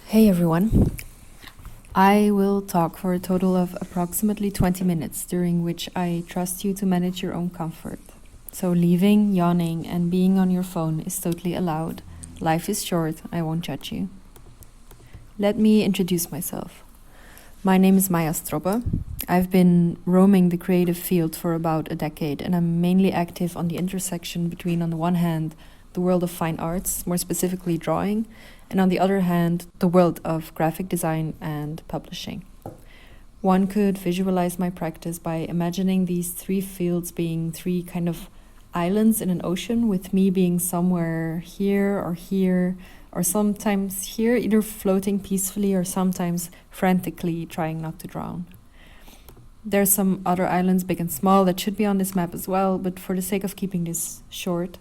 Hey everyone. I will talk for a total of approximately 20 minutes, during which I trust you to manage your own comfort. So leaving, yawning, and being on your phone is totally allowed. Life is short, I won't judge you. Let me introduce myself. My name is Strobbe. I've been roaming the creative field for about a decade, and I'm mainly active on the intersection between, on the one hand, the world of fine arts, more specifically drawing, and on the other hand, the world of graphic design and publishing. One could visualize my practice by imagining these three fields being three kind of islands in an ocean, with me being somewhere here, or sometimes here, either floating peacefully or sometimes frantically trying not to drown. There's some other islands, big and small, that should be on this map as well, but for the sake of keeping this short,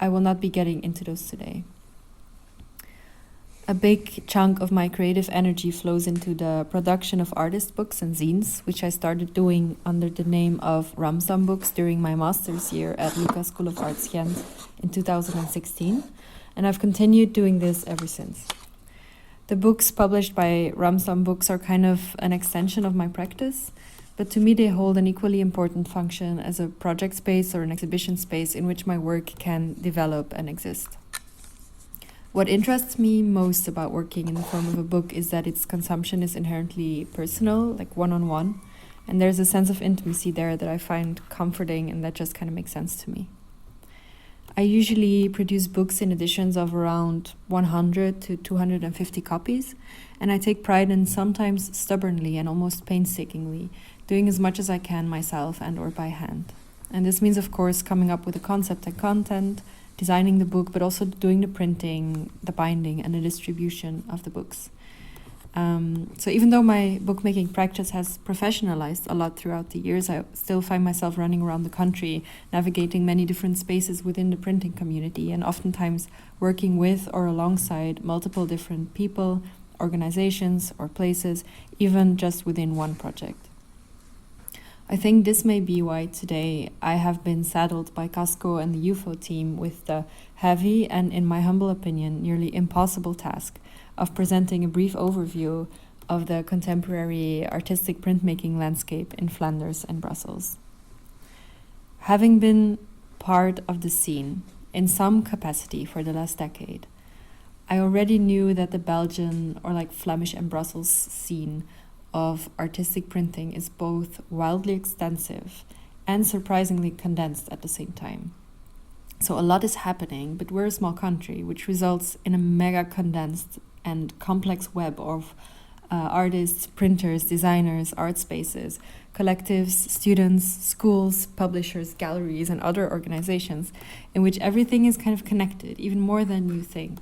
I will not be getting into those today. A big chunk of my creative energy flows into the production of artist books and zines, which I started doing under the name of RAMSDAM books during my master's year at Lucas School of Arts Ghent in 2016, and I've continued doing this ever since. The books published by RAMSDAM books are kind of an extension of my practice, but to me they hold an equally important function as a project space or an exhibition space in which my work can develop and exist. What interests me most about working in the form of a book is that its consumption is inherently personal, like one-on-one, and there's a sense of intimacy there that I find comforting and that just kind of makes sense to me. I usually produce books in editions of around 100 to 250 copies, and I take pride in sometimes stubbornly and almost painstakingly doing as much as I can myself and or by hand. And this means, of course, coming up with a concept and content, designing the book, but also doing the printing, the binding, and the distribution of the books. So even though my bookmaking practice has professionalized a lot throughout the years, I still find myself running around the country, navigating many different spaces within the printing community, and oftentimes working with or alongside multiple different people, organizations, or places, even just within one project. I think this may be why today I have been saddled by Cas-co and the UFO team with the heavy and, in my humble opinion, nearly impossible task of presenting a brief overview of the contemporary artistic printmaking landscape in Flanders and Brussels. Having been part of the scene in some capacity for the last decade, I already knew that the Belgian or Flemish and Brussels scene of artistic printing is both wildly extensive and surprisingly condensed at the same time. So a lot is happening, but we're a small country, which results in a mega condensed and complex web of artists, printers, designers, art spaces, collectives, students, schools, publishers, galleries, and other organizations in which everything is kind of connected, even more than you think.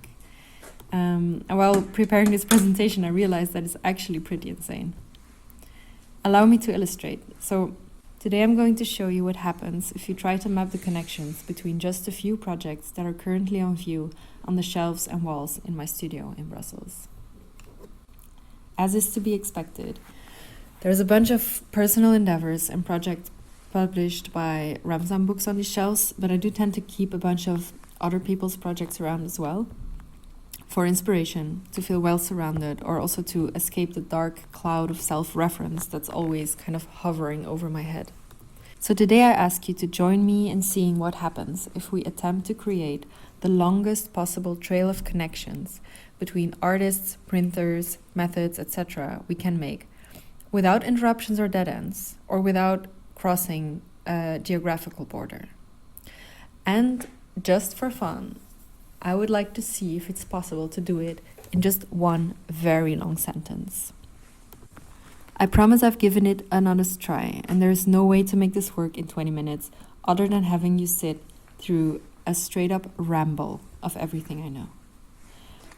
And while preparing this presentation, I realized that it's actually pretty insane. Allow me to illustrate. So today I'm going to show you what happens if you try to map the connections between just a few projects that are currently on view on the shelves and walls in my studio in Brussels. As is to be expected, there's a bunch of personal endeavors and projects published by RAMSDAM books on these shelves, but I do tend to keep a bunch of other people's projects around as well, for inspiration, to feel well surrounded, or also to escape the dark cloud of self-reference that's always kind of hovering over my head. So today I ask you to join me in seeing what happens if we attempt to create the longest possible trail of connections between artists, printers, methods, etc. we can make, without interruptions or dead ends, or without crossing a geographical border. And just for fun, I would like to see if it's possible to do it in just one very long sentence. I promise I've given it an honest try, and there is no way to make this work in 20 minutes other than having you sit through a straight-up ramble of everything I know.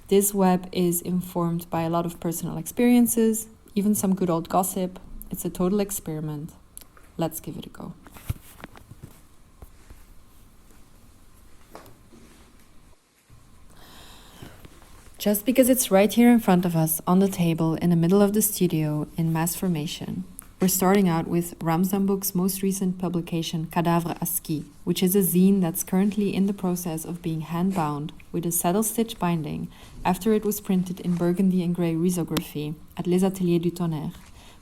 This web is informed by a lot of personal experiences, even some good old gossip. It's a total experiment. Let's give it a go. Just because it's right here in front of us on the table in the middle of the studio in mass formation We're starting out with RAMSDAM Books' most recent publication, Cadavre à Ski, which is a zine that's currently in the process of being hand-bound with a saddle-stitch binding after it was printed in burgundy and grey risography at Les Ateliers du Tonnerre,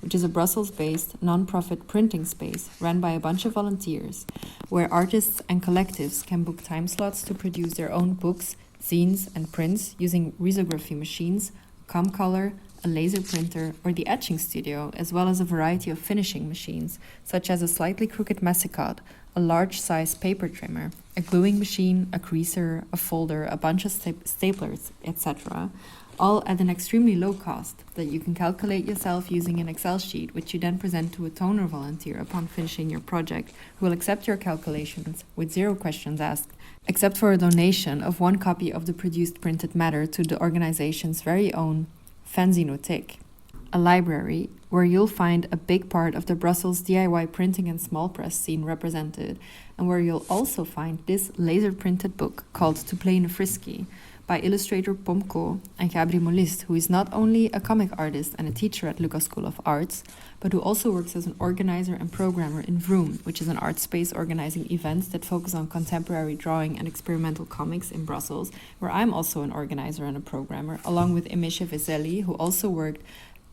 which is a Brussels-based non-profit printing space run by a bunch of volunteers, where artists and collectives can book time slots to produce their own books, zines, and prints using risography machines, ComColor, a laser printer, or the etching studio, as well as a variety of finishing machines, such as a slightly crooked massicot, a large-size paper trimmer, a gluing machine, a creaser, a folder, a bunch of staplers, etc., all at an extremely low cost that you can calculate yourself using an Excel sheet, which you then present to a toner volunteer upon finishing your project, who will accept your calculations with 0 questions asked, except for a donation of 1 copy of the produced printed matter to the organization's very own Fanzinotheek, a library where you'll find a big part of the Brussels DIY printing and small press scene represented, and where you'll also find this laser-printed book called To Play in a Frisky by illustrator Cas-co and Gabri Molist, who is not only a comic artist and a teacher at Lucas School of Arts, but who also works as an organizer and programmer in Vroom, which is an art space organizing events that focus on contemporary drawing and experimental comics in Brussels, where I'm also an organizer and a programmer, along with Emeshe Veselli, who also worked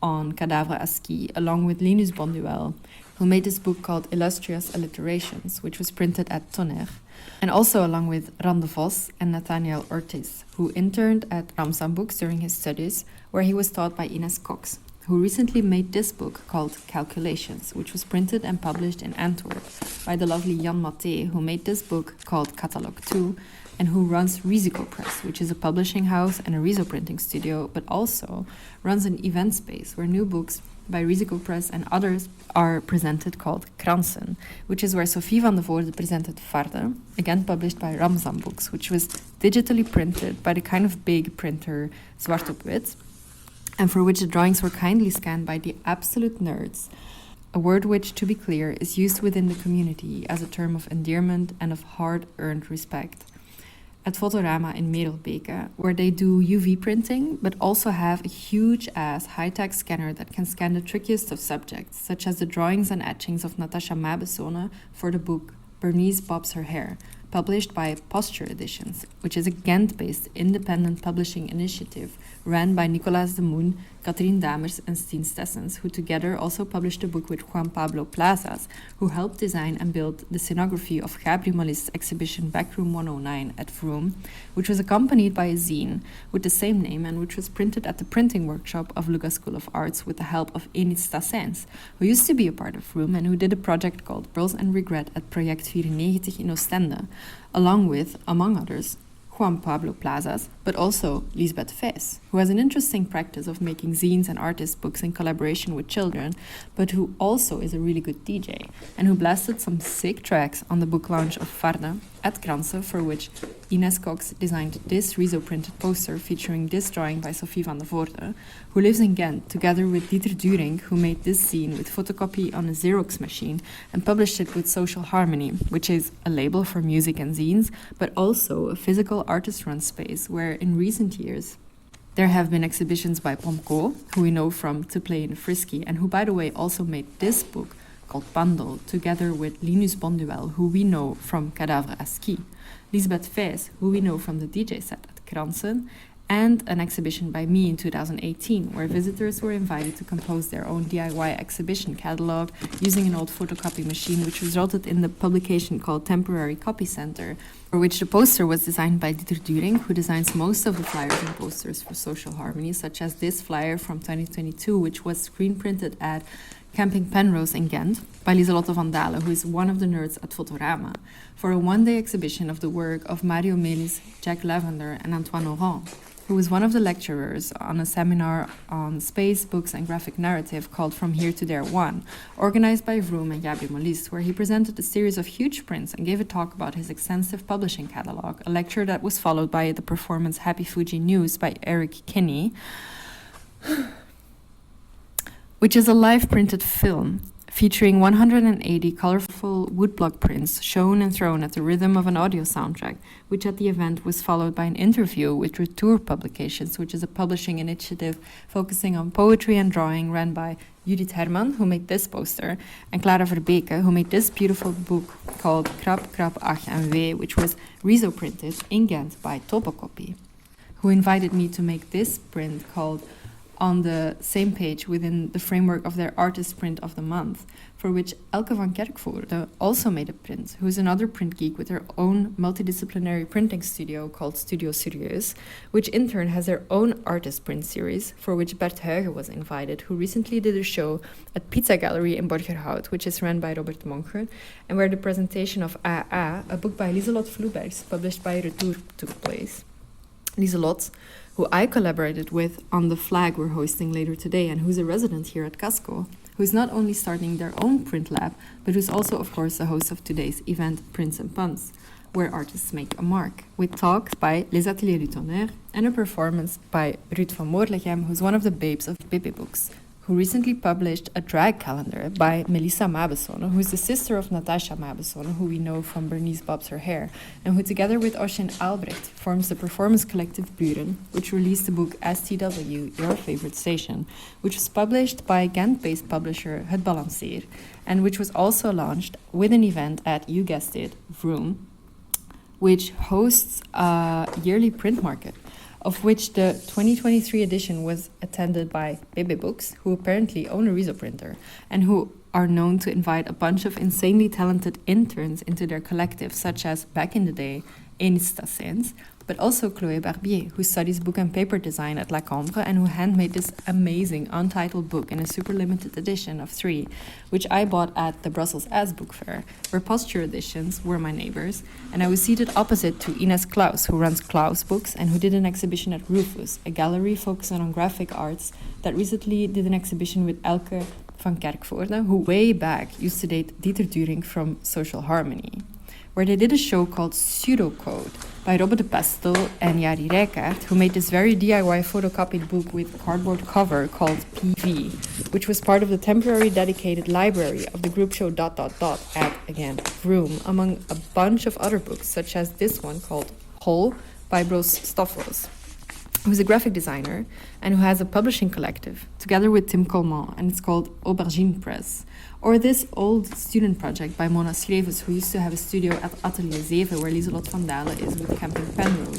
on Cadavre à Ski, along with Linus Bonduel, who made this book called Illustrious Alliterations, which was printed at Tonnerre, and also along with Ran de Vos and Nathaniel Ortiz, who interned at RAMSDAM Books during his studies, where he was taught by Ines Cox, who recently made this book called Calculations, which was printed and published in Antwerp by the lovely Jan Maté, who made this book called Catalog 2, and who runs Risico Press, which is a publishing house and a Riso printing studio, but also runs an event space where new books by Risico Press and others are presented called Kransen, which is where Sophie van de Voorde presented Varde, again published by RAMSDAM Books, which was digitally printed by the kind of big printer Zwart op Wit, and for which the drawings were kindly scanned by the absolute nerds, a word which, to be clear, is used within the community as a term of endearment and of hard-earned respect. At Fotorama in Merelbeke, where they do UV printing, but also have a huge-ass high-tech scanner that can scan the trickiest of subjects, such as the drawings and etchings of Natasha Mabesone for the book Bernice Bobs Her Hair, published by Posture Editions, which is a Ghent-based independent publishing initiative ran by Nicolas de Moon, Katrien Damers and Steen Stessens, who together also published a book with Juan Pablo Plazas, who helped design and build the scenography of Gabri Molist's exhibition Backroom 109 at Vroom, which was accompanied by a zine with the same name and which was printed at the printing workshop of Lucas School of Arts with the help of Enid Stassens, who used to be a part of Vroom and who did a project called Pearls and Regret at Project 94 in Ostende, along with, among others, Juan Pablo Plazas, but also Lisbeth Ves, who has an interesting practice of making zines and artist books in collaboration with children, but who also is a really good DJ, and who blasted some sick tracks on the book launch of Varde at Kranse, for which Ines Cox designed this Riso-printed poster featuring this drawing by Sophie van de Voorde, who lives in Ghent, together with Dieter During, who made this zine with photocopy on a Xerox machine and published it with Social Harmony, which is a label for music and zines, but also a physical artist-run space where, in recent years, there have been exhibitions by Cas-co, who we know from To Play in a Frisky, and who, by the way, also made this book called Bundle, together with Linus Bonduel, who we know from Cadavre à Ski, Lisbeth Ves, who we know from the DJ set at Kransen, and an exhibition by me in 2018, where visitors were invited to compose their own DIY exhibition catalog using an old photocopy machine, which resulted in the publication called Temporary Copy Center, for which the poster was designed by Dieter During, who designs most of the flyers and posters for Social Harmony, such as this flyer from 2022, which was screen printed at Camping Penrose in Ghent by Lieselotte van Dalen, who is one of the nerds at Fotorama, for a one-day exhibition of the work of Mario Melis, Jack Lavender, and Antoine Oran, who was one of the lecturers on a seminar on space, books, and graphic narrative called From Here to There 1, organized by Vroom and Gabri Molist, where he presented a series of huge prints and gave a talk about his extensive publishing catalog, a lecture that was followed by the performance Happy Fuji News by Eric Kinney, which is a live printed film featuring 180 colorful woodblock prints shown and thrown at the rhythm of an audio soundtrack, which at the event was followed by an interview with Retour Publications, which is a publishing initiative focusing on poetry and drawing run by Judith Herman, who made this poster, and Clara Verbeke, who made this beautiful book called Krap, Krap, Ach en Wee, which was reso-printed in Ghent by Topocopy, who invited me to make this print called On the Same Page within the framework of their artist print of the month, for which Elke van Kerkvoorde also made a print, who is another print geek with her own multidisciplinary printing studio called Studio Serieus, which in turn has their own artist print series, for which Bert Huigen was invited, who recently did a show at Pizza Gallery in Borgerhout, which is run by Robert Monge, and where the presentation of AA, a book by Lieselot Vloebergs, published by Retour, took place. Lieselot, who I collaborated with on the flag we're hosting later today and who's a resident here at Cas-co, who is not only starting their own print lab, but who's also, of course, the host of today's event, Prints and Puns, where artists make a mark, with talks by Les Ateliers du Tonnerre and a performance by Ruud van Moorlegem, who's one of the babes of Bibi Books, who recently published a drag calendar by Melissa Mabesson, who is the sister of Natasha Mabesson, who we know from Bernice Bobs Her Hair, and who together with Ocean Albrecht forms the performance collective Buren, which released the book STW, Your Favorite Station, which was published by Ghent-based publisher Het Balanceer, and which was also launched with an event at, you guessed it, Vroom, which hosts a yearly print market, of which the 2023 edition was attended by Bibi Books, who apparently own a Reso printer, and who are known to invite a bunch of insanely talented interns into their collective, such as, back in the day, Enis Tassens, but also Chloé Barbier, who studies book and paper design at La Cambre and who handmade this amazing untitled book in a super limited edition of 3, which I bought at the Brussels As Book Fair, where posture editions were my neighbors, and I was seated opposite to Ines Klaus, who runs Klaus Books and who did an exhibition at Rufus, a gallery focusing on graphic arts that recently did an exhibition with Elke van Kerkvoorde, who way back used to date Dieter During from Social Harmony, where they did a show called Pseudocode by Robbe de Pestel and Jari Rijkaard, who made this very DIY photocopied book with cardboard cover called PV, which was part of the temporary dedicated library of the group show ... at, again, Vroom, among a bunch of other books, such as this one called Hol by Bros Stoffels, who's a graphic designer and who has a publishing collective, together with Tim Coleman, and it's called Aubergine Press. Or this old student project by Mona Schrevers, who used to have a studio at Atelier 7, where Lieselot van Dalen is with Camping Penrose,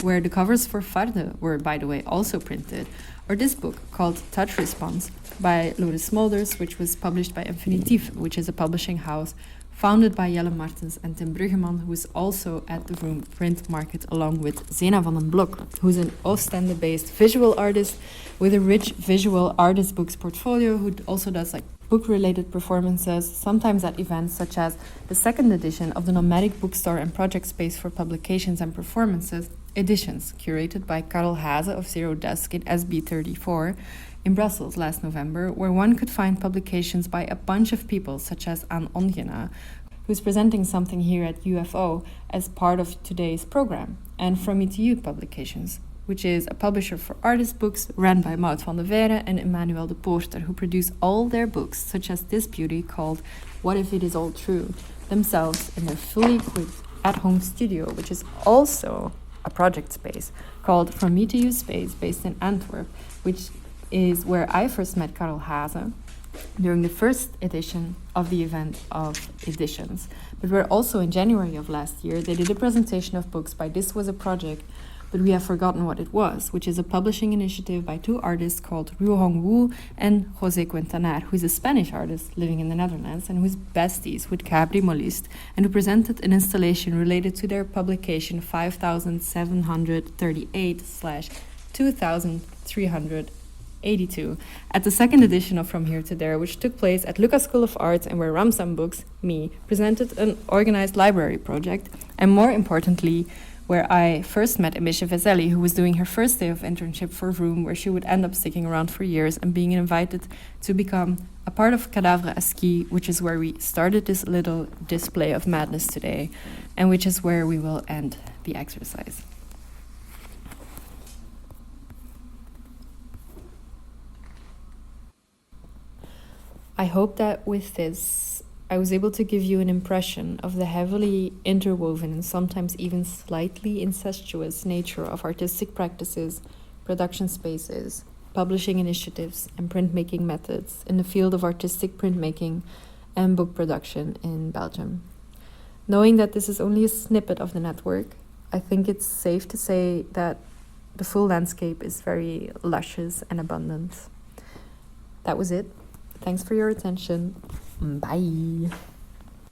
where the covers for Farde were, by the way, also printed. Or this book, called Touch Response, by Loris Smolders, which was published by Infinitief, which is a publishing house founded by Jelle Martens and Tim Bruggeman, who is also at the Vroom Print Market, along with Zena van den Blok, who's an Oostende-based visual artist with a rich visual artist books portfolio, who also does like book-related performances, sometimes at events such as the second edition of the Nomadic Bookstore and Project Space for Publications and Performances editions, curated by Karel Haase of Zero Desk in SB34 in Brussels last November, where one could find publications by a bunch of people such as Anne Onjena, who's presenting something here at UFO as part of today's program, and From Me to You Publications, which is a publisher for artist books run by Maud van der Veire and Emmanuel de Poorter, who produce all their books, such as this beauty called What If It Is All True, themselves in their fully equipped at-home studio, which is also a project space called From Me to You Space, based in Antwerp, which is where I first met Karel Haase during the first edition of the event of editions. But where also in January of last year, they did a presentation of books by This Was a Project, but we have forgotten what it was, which is a publishing initiative by two artists called Ru Hong Wu and José Quintanar, who is a Spanish artist living in the Netherlands and who's besties with Gabri Molist, and who presented an installation related to their publication 5732/2382 at the second edition of From Here to There, which took place at Lucas School of Arts, and where RAMSDAM Books, me, presented an organized library project, and more importantly, where I first met Amisha Vazelli, who was doing her first day of internship for Vroom, where she would end up sticking around for years and being invited to become a part of Cadavre à Ski, which is where we started this little display of madness today, and which is where we will end the exercise. I hope that with this, I was able to give you an impression of the heavily interwoven and sometimes even slightly incestuous nature of artistic practices, production spaces, publishing initiatives, and printmaking methods in the field of artistic printmaking and book production in Belgium. Knowing that this is only a snippet of the network, I think it's safe to say that the full landscape is very luscious and abundant. That was it. Thanks for your attention. Bye.